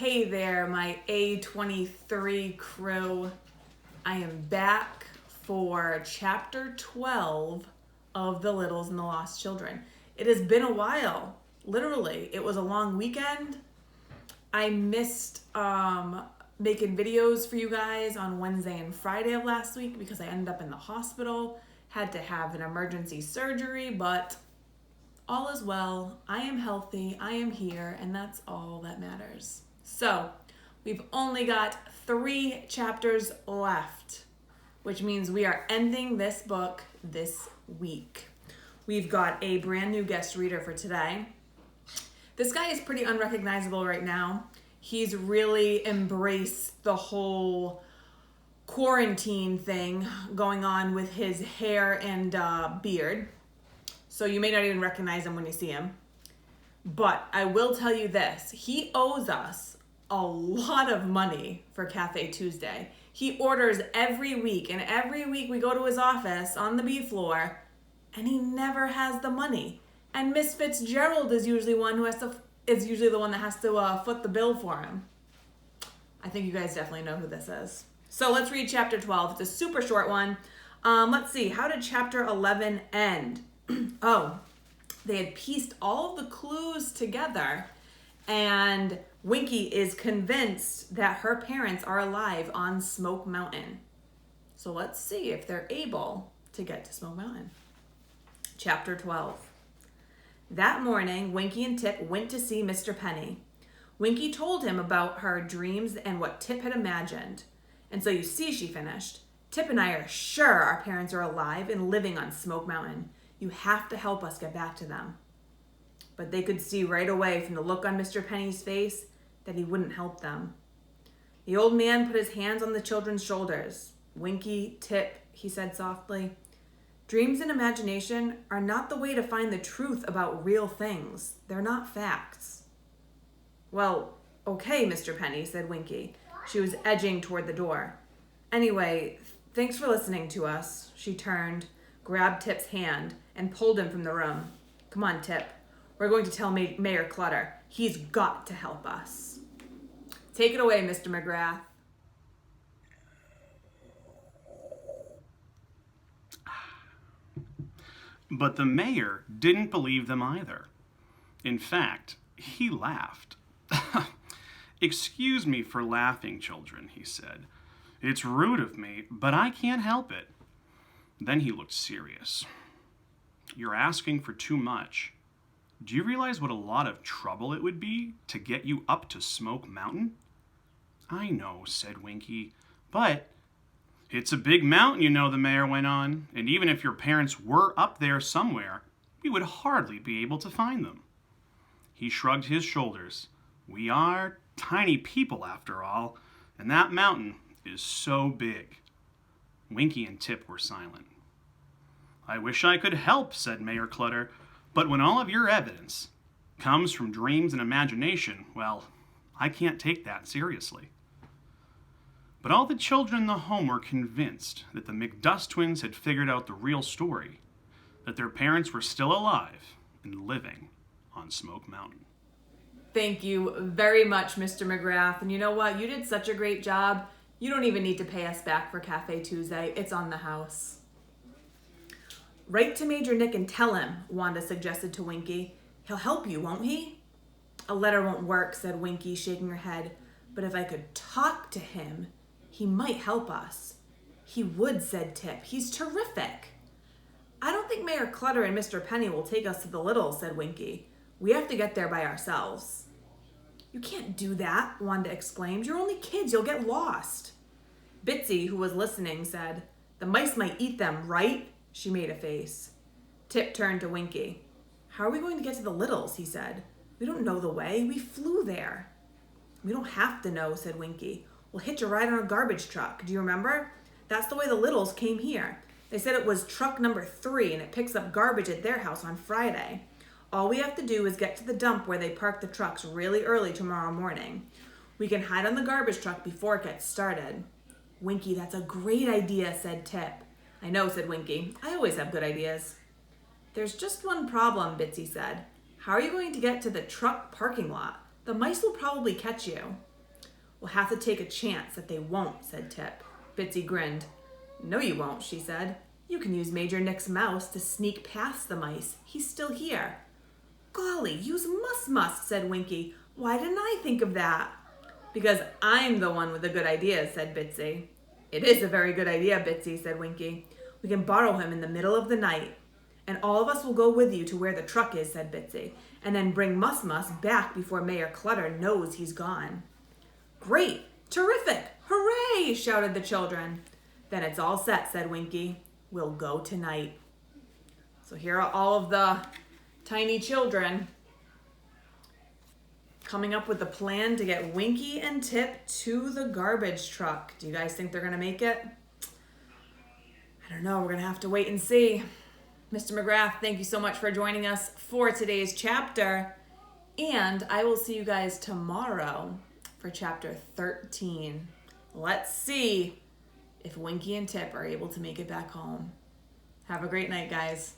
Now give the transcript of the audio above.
Hey there, my A23 crew. I am back for chapter 12 of The Littles and the Lost Children. It has been a while, literally. It was a long weekend. I missed making videos for you guys on Wednesday and Friday of last week because I ended up in the hospital. Had to have an emergency surgery, but all is well. I am healthy, I am here, and that's all that matters. So, we've only got 3 chapters left, which means we are ending this book this week. We've got a brand new guest reader for today. This guy is pretty unrecognizable right now. He's really embraced the whole quarantine thing going on with his hair and beard. So you may not even recognize him when you see him. But I will tell you this. He owes us a lot of money for Cafe Tuesday. He orders every week, and every week we go to his office on the B floor, and he never has the money. And Miss Fitzgerald is usually the one that has to foot the bill for him. I think you guys definitely know who this is. So let's read chapter 12. It's a super short one. Let's see. How did chapter 11 end? Oh, they had pieced all of the clues together, and Winky is convinced that her parents are alive on Smoke Mountain. So let's see if they're able to get to Smoke Mountain. Chapter 12. That morning, Winky and Tip went to see Mr. Penny. Winky told him about her dreams and what Tip had imagined. And so you see, she finished, Tip and I are sure our parents are alive and living on Smoke Mountain. You have to help us get back to them. But they could see right away from the look on Mr. Penny's face that he wouldn't help them. The old man put his hands on the children's shoulders. Winky, Tip, he said softly, dreams and imagination are not the way to find the truth about real things. They're not facts. Well, okay, Mr. Penny, said Winky. She was edging toward the door. Anyway, thanks for listening to us. She turned, grabbed Tip's hand, and pulled him from the room. Come on, Tip. We're going to tell Mayor Clutter. He's got to help us. Take it away, Mr. McGrath. But the mayor didn't believe them either. In fact, he laughed. Excuse me for laughing, children, he said. It's rude of me, but I can't help it. Then he looked serious. You're asking for too much. Do you realize what a lot of trouble it would be to get you up to Smoke Mountain? I know, said Winky, but it's a big mountain, you know, the mayor went on, and even if your parents were up there somewhere, we would hardly be able to find them. He shrugged his shoulders. We are tiny people, after all, and that mountain is so big. Winky and Tip were silent. I wish I could help, said Mayor Clutter, but when all of your evidence comes from dreams and imagination, well, I can't take that seriously. But all the children in the home were convinced that the McDust twins had figured out the real story, that their parents were still alive and living on Smoke Mountain. Thank you very much, Mr. McGrath. And you know what? You did such a great job. You don't even need to pay us back for Cafe Tuesday. It's on the house. Write to Major Nick and tell him, Wanda suggested to Winky. He'll help you, won't he? A letter won't work, said Winky, shaking her head. But if I could talk to him, he might help us. He would, said Tip. He's terrific. I don't think Mayor Clutter and Mr. Penny will take us to the Littles, said Winky. We have to get there by ourselves. You can't do that, Wanda exclaimed. You're only kids. You'll get lost. Bitsy, who was listening, said, The mice might eat them, right? She made a face. Tip turned to Winky. How are we going to get to the Littles, he said. We don't know the way. We flew there. We don't have to know, said Winky. We'll hitch a ride on a garbage truck. Do you remember? That's the way the Littles came here. They said it was truck number 3 and it picks up garbage at their house on Friday. All we have to do is get to the dump where they park the trucks really early tomorrow morning. We can hide on the garbage truck before it gets started. Winky, that's a great idea, said Tip. I know, said Winky. I always have good ideas. There's just one problem, Bitsy said. How are you going to get to the truck parking lot? The mice will probably catch you. We'll have to take a chance that they won't, said Tip. Bitsy grinned. No, you won't, she said. You can use Major Nick's mouse to sneak past the mice. He's still here. Golly, use Mus-Mus, said Winky. Why didn't I think of that? Because I'm the one with the good ideas, said Bitsy. It is a very good idea, Bitsy, said Winky. We can borrow him in the middle of the night. And all of us will go with you to where the truck is, said Bitsy, and then bring Mus-Mus back before Mayor Clutter knows he's gone. Great! Terrific! Hooray! Shouted the children. Then it's all set, said Winky. We'll go tonight. So here are all of the tiny children coming up with a plan to get Winky and Tip to the garbage truck. Do you guys think they're going to make it? I don't know. We're going to have to wait and see. Mr. McGrath, thank you so much for joining us for today's chapter. And I will see you guys tomorrow for chapter 13. Let's see if Winky and Tip are able to make it back home. Have a great night, guys.